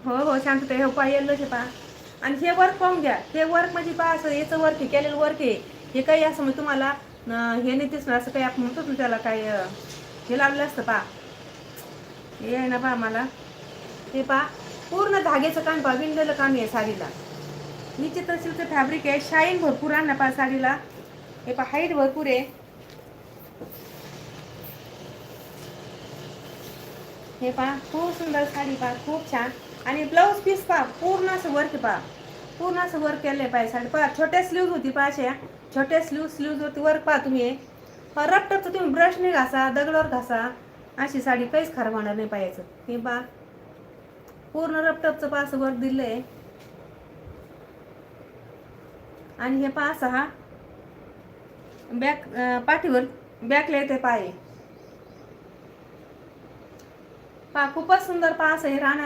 हो हो शांतता हो पहा येल्लोचे पहा. आणि हे वर्क पाहून घ्या. हे वर्क म्हणजे पहा असं याचं वर्क आहे, केलेलं वर्क आहे. हे काही असं म्हणजे तुम्हाला हे नाही दिसणार असं काही आपण म्हणतो ना त्याला काय हे लावलं असतं पहा. हे आहे ना पहा मला हे पहा पूर्ण धाग्याचं काम पहा, विणलेलं काम आहे साडीला. निश्चित सिल्कचं फॅब्रिक आहे, शाईन भरपूर आहे ना पहा साडीला. हे पहा हाईट भरपूर आहे. हे पहा खूप सुंदर साडी पहा, खूप छान. आणि ब्लाऊज पीस पहा पूर्ण असं वर्क पहा, पूर्ण असं वर्क केलं पाहिजे साडी पहा. छोट्या स्लीव्ज होती पहा, अशा छोट्या स्लीव्जवरती वर्क पहा तुम्ही. रफ्टरचं तुम्ही ब्रशने घासा, दगडावर घासा, अशी साडी काहीच खराब होणार नाही पाहायचं. हे पहा पूर्ण रफ्टरचं पहा असं वर्क दिलं आहे. आणि हे पहा असा हा बॅक पाठीवर बॅकला येते पाय पहा, खूपच सुंदर पहा असं हे राहणार.